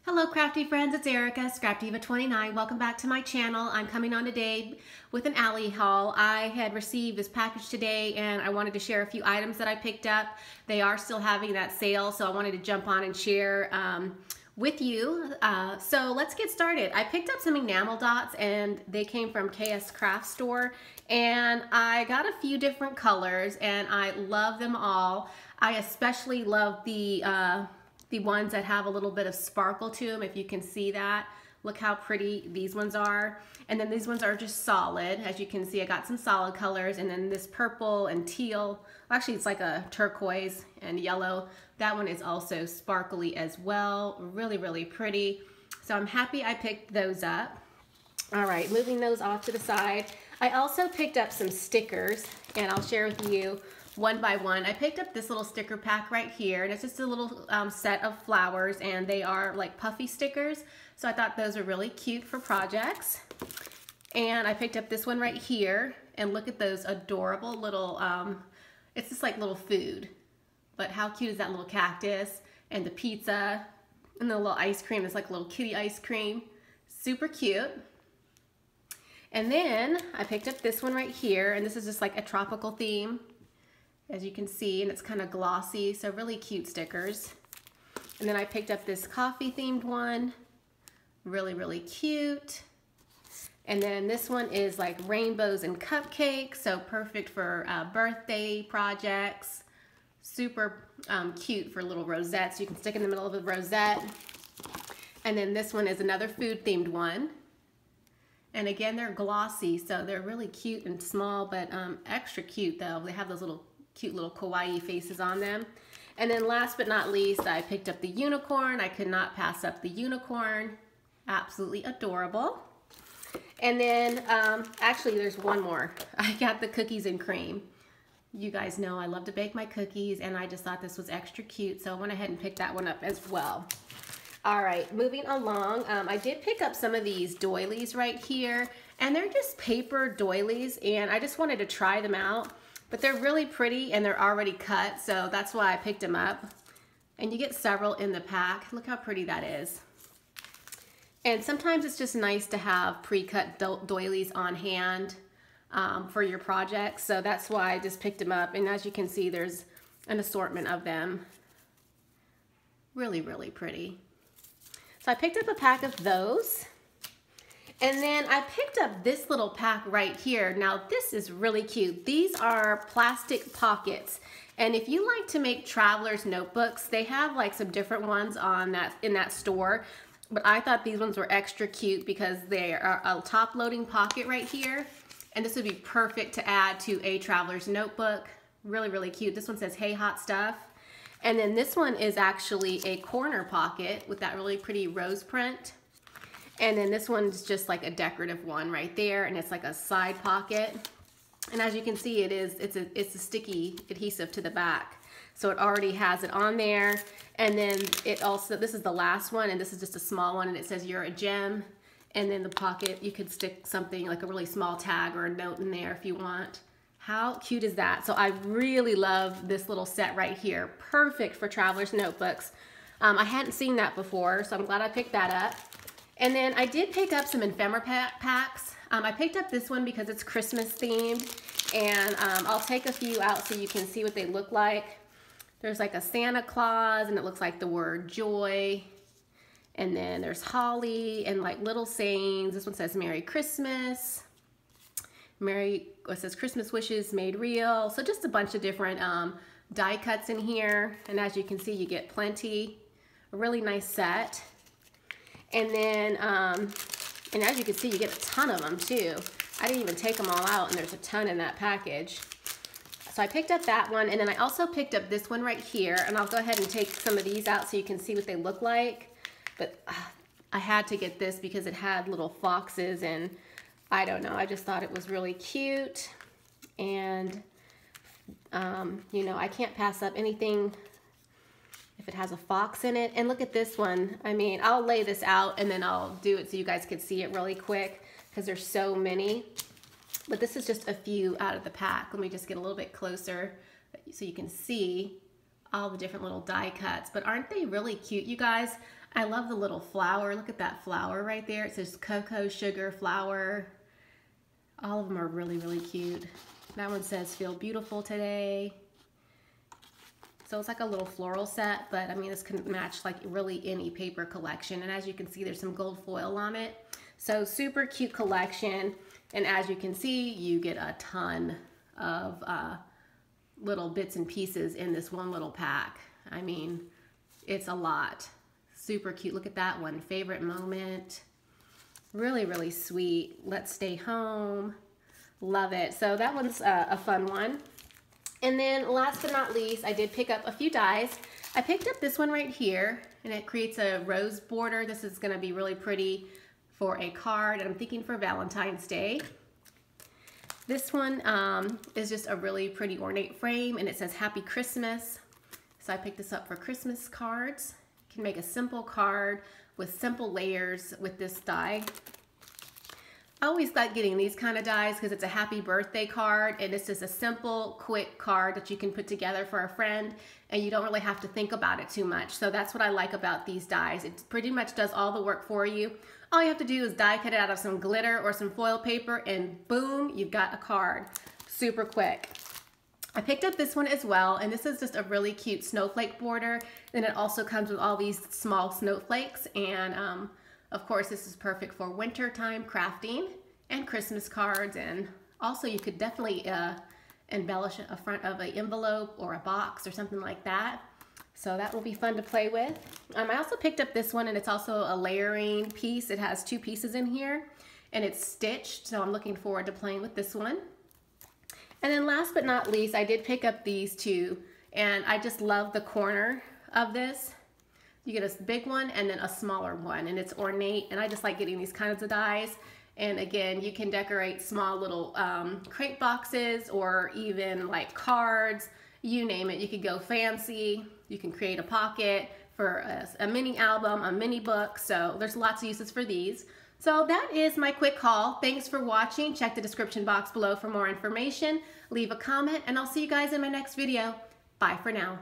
Hello crafty friends, it's Erica, Scrapdiva29. Welcome back to my channel. I'm coming on today with an Ali haul. I had received this package today and I wanted to share a few items that I picked up. They are still having that sale, so I wanted to jump on and share with you. So let's get started. I picked up some enamel dots and they came from KS Craft Store, and I got a few different colors and I love them all. I especially love the ones that have a little bit of sparkle to them, if you can see that. Look how pretty these ones are. And then these ones are just solid. As you can see, I got some solid colors, and then this purple and teal, actually it's like a turquoise and yellow. That one is also sparkly as well. Really, really pretty. So I'm happy I picked those up. All right, moving those off to the side. I also picked up some stickers, and I'll share with you one by one. I picked up this little sticker pack right here, and it's just a little set of flowers, and they are like puffy stickers, so I thought those are really cute for projects. And I picked up this one right here, and look at those adorable little it's just like little food, but how cute is that little cactus and the pizza and the little ice cream. It's like a little kitty ice cream, super cute. And then I picked up this one right here, and this is just like a tropical theme, as you can see, and it's kind of glossy, so really cute stickers. And then I picked up this coffee themed one, really, really cute. And then this one is like rainbows and cupcakes, so perfect for birthday projects. Super cute for little rosettes. You can stick in the middle of a rosette. And then this one is another food themed one. And again, they're glossy, so they're really cute and small, but extra cute though. They have those little cute little kawaii faces on them. And then last but not least, I picked up the unicorn. I could not pass up the unicorn. Absolutely adorable. And then actually there's one more. I got the cookies and cream. You guys know I love to bake my cookies, and I just thought this was extra cute, so I went ahead and picked that one up as well. All right, moving along, I did pick up some of these doilies right here, and they're just paper doilies, and I just wanted to try them out. But they're really pretty, and they're already cut, so that's why I picked them up. And you get several in the pack. Look how pretty that is. And sometimes it's just nice to have pre-cut doilies on hand for your projects, so that's why I just picked them up. And as you can see, there's an assortment of them. Really, really pretty. So I picked up a pack of those. And then I picked up this little pack right here. Now this is really cute. These are plastic pockets. And if you like to make traveler's notebooks, they have like some different ones on in that store. But I thought these ones were extra cute because they are a top loading pocket right here. And this would be perfect to add to a traveler's notebook. Really, really cute. This one says, "Hey, hot stuff." And then this one is actually a corner pocket with that really pretty rose print. And then this one's just like a decorative one right there, and it's like a side pocket. And as you can see, it's a sticky adhesive to the back. So it already has it on there. And then it also, this is the last one, and this is just a small one, and it says "You're a gem." And then the pocket, you could stick something like a really small tag or a note in there if you want. How cute is that? So I really love this little set right here. Perfect for traveler's notebooks. I hadn't seen that before, so I'm glad I picked that up. And then I did pick up some ephemera packs. I picked up this one because it's Christmas themed, and I'll take a few out so you can see what they look like. There's like a Santa Claus, and it looks like the word joy. And then there's holly and like little sayings. This one says "Merry Christmas." It says "Christmas wishes made real." So just a bunch of different die cuts in here. And as you can see, you get plenty. A really nice set. And then, and as you can see, you get a ton of them too. I didn't even take them all out, and there's a ton in that package. So I picked up that one, and then I also picked up this one right here, and I'll go ahead and take some of these out so you can see what they look like. But I had to get this because it had little foxes, and I don't know, I just thought it was really cute. And, you know, I can't pass up anything if it has a fox in it. And look at this one. I mean, I'll lay this out and then I'll do it so you guys can see it really quick because there's so many. But this is just a few out of the pack. Let me just get a little bit closer so you can see all the different little die cuts. But aren't they really cute, you guys? I love the little flower. Look at that flower right there. It says cocoa sugar flower. All of them are really, really cute. That one says feel beautiful today. So it's like a little floral set, but I mean, this can match like really any paper collection. And as you can see, there's some gold foil on it. So super cute collection. And as you can see, you get a ton of little bits and pieces in this one little pack. I mean, it's a lot. Super cute. Look at that one. Favorite moment. Really, really sweet. Let's stay home. Love it. So that one's a fun one. And then last but not least, I did pick up a few dies. I picked up this one right here, and it creates a rose border. This is going to be really pretty for a card, and I'm thinking for Valentine's Day. This one is just a really pretty ornate frame, and it says Happy Christmas. So I picked this up for Christmas cards. You can make a simple card with simple layers with this die. I always like getting these kind of dies because it's a happy birthday card, and it's just a simple, quick card that you can put together for a friend, and you don't really have to think about it too much. So that's what I like about these dies. It pretty much does all the work for you. All you have to do is die cut it out of some glitter or some foil paper, and boom, you've got a card. Super quick. I picked up this one as well, and this is just a really cute snowflake border. And it also comes with all these small snowflakes, and of course, this is perfect for wintertime crafting and Christmas cards, and also you could definitely embellish a front of an envelope or a box or something like that. So that will be fun to play with. I also picked up this one, and it's also a layering piece. It has two pieces in here, and it's stitched, so I'm looking forward to playing with this one. And then last but not least, I did pick up these two, and I just love the corner of this. You get a big one and then a smaller one, and it's ornate, and I just like getting these kinds of dies. And again, you can decorate small little crate boxes or even like cards, you name it. You could go fancy. You can create a pocket for a mini album, a mini book. So there's lots of uses for these. So that is my quick haul. Thanks for watching. Check the description box below for more information. Leave a comment, and I'll see you guys in my next video. Bye for now.